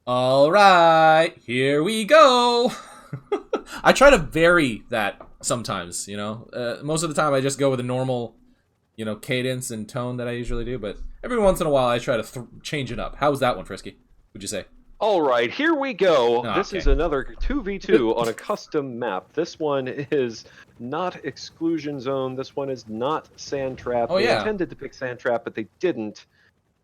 All right, here we go. I try to vary that sometimes, you know. Most of the time I just go with a normal, cadence and tone that I usually do, but every once in a while I try to change it up. How was that one, Frisky? Would you say? All right, here we go. Oh, This is okay. another 2v2 on a custom map. This one is not Exclusion Zone. This one is not Sand Trap. Oh They yeah. intended to pick Sand Trap, but they didn't.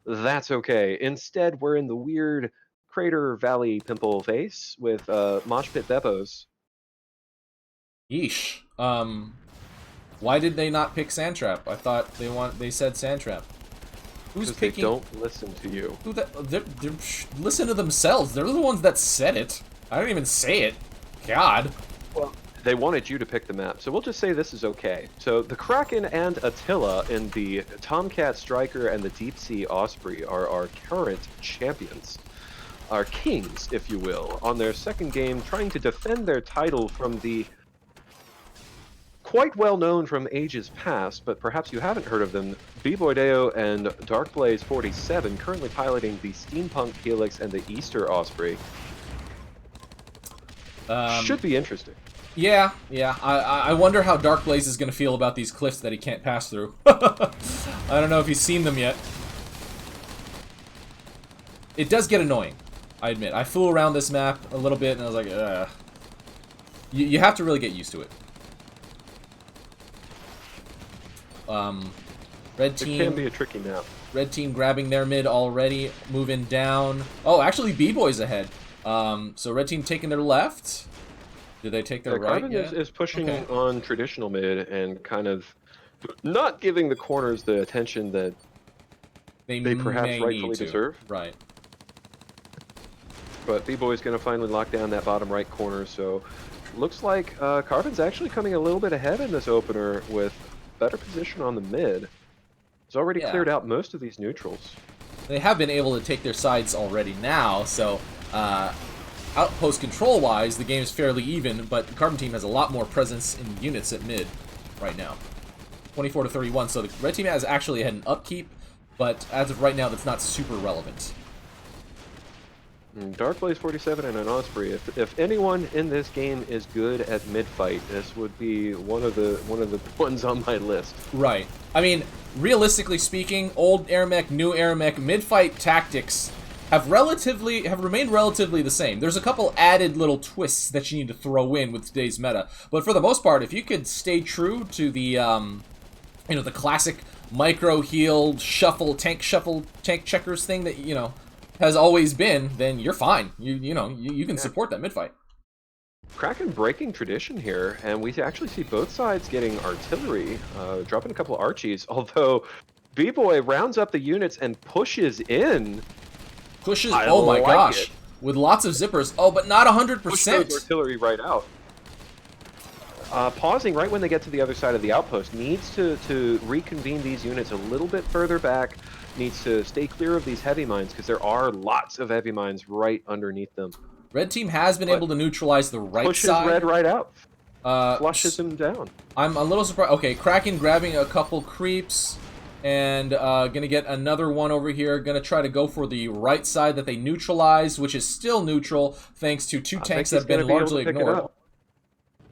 That's okay. Instead, we're in the weird Crater Valley Pimple face with Mosh Pit Beppos. Yeesh. Why did they not pick Sandtrap? I thought they said Sandtrap. Who's Because they picking? don't listen to you. Who that? Listen to themselves. They're the ones that said it. I didn't even say it. God. Well, they wanted you to pick the map, so we'll just say this is okay. So the Kraken and Atyla in the Tomcat Striker and the Deep Sea Osprey are our current champions. Our kings, if you will, on their second game, trying to defend their title from the quite well known from ages past, but perhaps you haven't heard of them, BboyDeyo and darkblaze47, currently piloting the Steampunk Helix and the Easter Osprey. Should be interesting. Yeah. I wonder how Dark Blaze is going to feel about these cliffs that he can't pass through. I don't know if he's seen them yet. It does get annoying, I admit. I flew around this map a little bit, and I was like, ugh. You have to really get used to it. Red team. It can be a tricky map. Red team grabbing their mid already, moving down. Oh, actually, B-Boy's ahead. So red team taking their left. Did they take their right? Carbon is pushing on traditional mid and kind of not giving the corners the attention that they perhaps rightfully deserve. Right. But B-Boy's going to finally lock down that bottom right corner, so looks like Carbon's actually coming a little bit ahead in this opener with better position on the mid. He's already cleared out most of these neutrals. They have been able to take their sides already now, so outpost control-wise, the game is fairly even, but the Carbon team has a lot more presence in units at mid right now. 24 to 31, so the red team has actually had an upkeep, but as of right now, that's not super relevant. darkblaze47 and an Osprey. If anyone in this game is good at mid-fight, this would be one of the ones on my list. Right. I mean, realistically speaking, old AirMech, new AirMech, mid-fight tactics have remained relatively the same. There's a couple added little twists that you need to throw in with today's meta, but for the most part, if you could stay true to the the classic micro heal tank checkers thing that has always been, then you're fine. You can support that mid fight. Kraken breaking tradition here, and we actually see both sides getting artillery, dropping a couple of Archies, although B-Boy rounds up the units and pushes in. Oh my gosh. With lots of zippers. Oh, but not 100%. Push those artillery right out. Pausing right when they get to the other side of the outpost. Needs to reconvene these units a little bit further back. Needs to stay clear of these heavy mines, because there are lots of heavy mines right underneath them. Red team has been able to neutralize the right pushes side. Red right out. Flushes him down. I'm a little surprised. Okay, Kraken grabbing a couple creeps. And gonna get another one over here. Gonna try to go for the right side that they neutralized, which is still neutral, thanks to two tanks that have been largely ignored.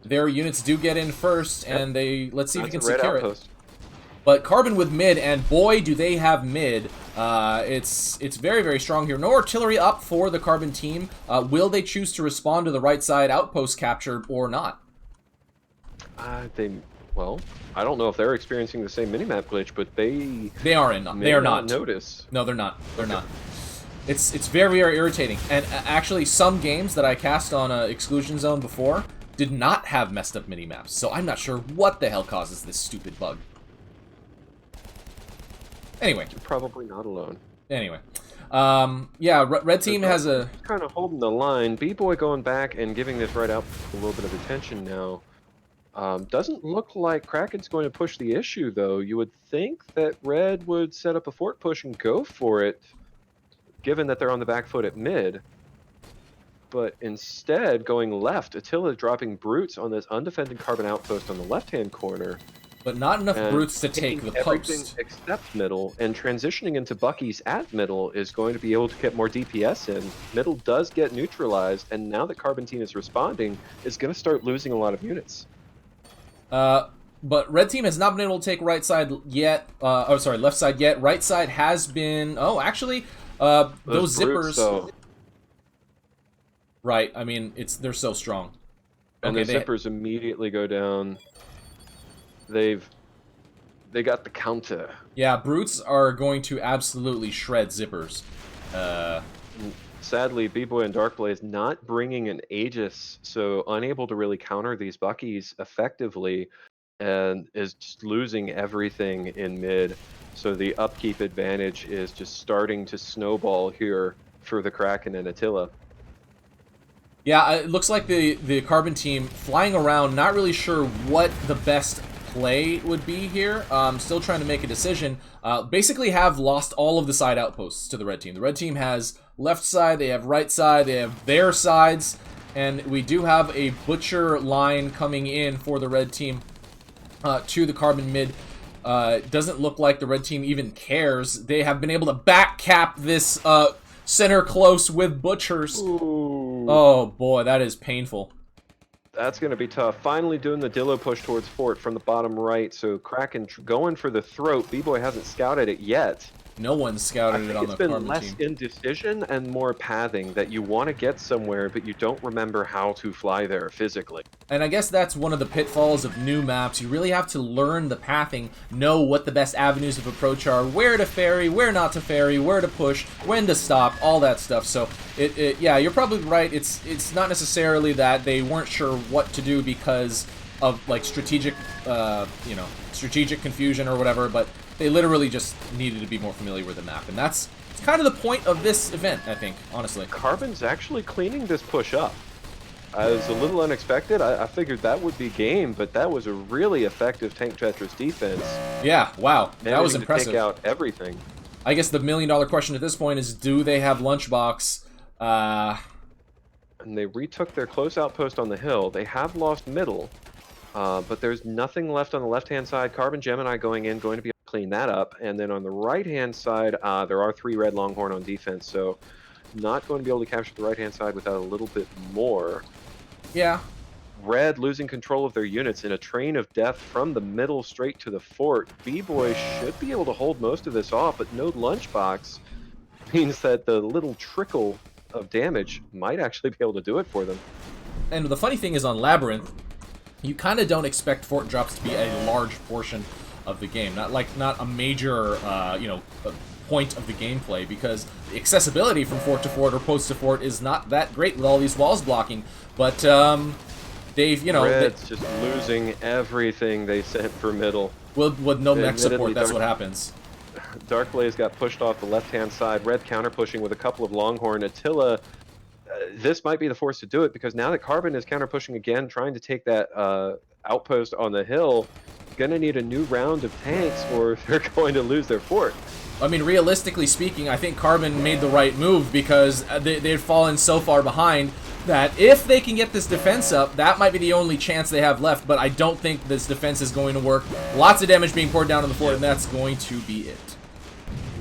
Their units do get in first, and let's see if we can secure it. But Carbon with mid, and boy, do they have mid. It's very, very strong here. No artillery up for the Carbon team. Will they choose to respond to the right side outpost capture or not? Well, I don't know if they're experiencing the same minimap glitch, but they are not. Notice. No, they're not. They're not. It's very, very irritating. And actually, some games that I cast on Exclusion Zone before did not have messed up minimaps, so I'm not sure what the hell causes this stupid bug. Anyway, you're probably not alone. Anyway, yeah, red team has a kind of holding the line. B-Boy going back and giving this right out a little bit of attention now. Doesn't look like Kraken's going to push the issue, though. You would think that Red would set up a fort push and go for it, given that they're on the back foot at mid. But instead, going left, Atyla dropping brutes on this undefended Carbon outpost on the left-hand corner. But not enough And brutes to take the everything post. except middle, and transitioning into Bucky's at middle is going to be able to get more DPS in. Middle does get neutralized, and now that Carbon Team is responding, is going to start losing a lot of units. But red team has not been able to take right side yet. Oh, sorry, left side yet. Right side has been. Oh, actually, those brutes, zippers. though. Right. I mean, they're so strong. And Okay, the zippers immediately go down. They got the counter. Yeah, brutes are going to absolutely shred zippers. Sadly, BboyDeyo and darkblaze not bringing an Aegis, so unable to really counter these Buckies effectively, and is just losing everything in mid. So the upkeep advantage is just starting to snowball here for the Kraken and Atyla. Yeah, it looks like the Carbon team flying around, not really sure what the best play would be here. Still trying to make a decision. Basically have lost all of the side outposts to the red team. The red team has left side, they have right side, they have their sides, and we do have a butcher line coming in for the red team to the Carbon mid. Doesn't look like the red team even cares. They have been able to back cap this center close with butchers. Ooh. Oh boy, that is painful. That's going to be tough. Finally doing the Dillo push towards fort from the bottom right. So Kraken going for the throat. BboyDeyo hasn't scouted it yet. No one's scouted it on the Carbon team. It's been less indecision and more pathing, that you want to get somewhere, but you don't remember how to fly there physically. And I guess that's one of the pitfalls of new maps. You really have to learn the pathing, know what the best avenues of approach are, where to ferry, where not to ferry, where to push, when to stop, all that stuff. So, yeah, you're probably right. It's not necessarily that they weren't sure what to do because of, like, strategic confusion or whatever, but they literally just needed to be more familiar with the map, and that's kind of the point of this event, I think, honestly. Carbon's actually cleaning this push up. It was a little unexpected. I figured that would be game, but that was a really effective Tank Tetris defense. Yeah, wow, that was impressive. To take out everything. I guess the million-dollar question at this point is, do they have Lunchbox? And they retook their close outpost on the hill. They have lost middle, but there's nothing left on the left-hand side. Carbon Gemini going in, going to be able to clean that up. And then on the right-hand side, there are 3 red Longhorn on defense, so not going to be able to capture the right-hand side without a little bit more. Yeah. Red losing control of their units in a train of death from the middle straight to the fort. BboyDeyo should be able to hold most of this off, but no Lunchbox means that the little trickle of damage might actually be able to do it for them. And the funny thing is, on Labyrinth, you kind of don't expect fort drops to be a large portion of the game. Not a major, point of the gameplay, because the accessibility from fort to fort or post to fort is not that great with all these walls blocking. But they've, Red's just losing everything they sent for middle. With no mech support, that's what happens. darkblaze got pushed off the left-hand side. Red counter-pushing with a couple of Longhorn. Atyla, this might be the force to do it, because now that Carbon is counter-pushing again, trying to take that outpost on the hill, gonna need a new round of tanks or they're going to lose their fort. I mean, realistically speaking, I think Carbon made the right move, because they'd fallen so far behind that if they can get this defense up, that might be the only chance they have left, but I don't think this defense is going to work. Lots of damage being poured down on the fort, and that's going to be it.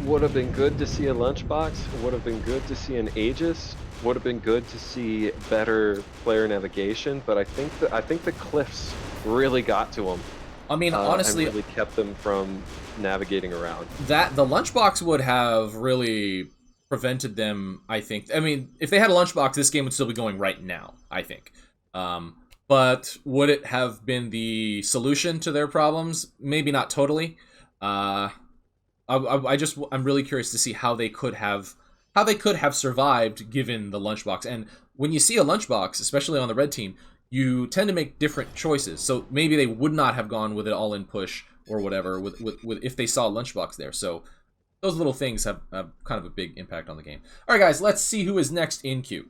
Would have been good to see a Lunchbox, would have been good to see an Aegis, would have been good to see better player navigation, but I think the cliffs really got to them. I mean, honestly, and really kept them from navigating around. The Lunchbox would have really prevented them, I think. I mean, if they had a Lunchbox, this game would still be going right now, I think. But would it have been the solution to their problems? Maybe not totally. I'm really curious to see how they could have survived given the Lunchbox. And when you see a Lunchbox, especially on the red team, you tend to make different choices. So maybe they would not have gone with an all-in push or whatever with if they saw a Lunchbox there. So those little things have kind of a big impact on the game. All right, guys, let's see who is next in queue.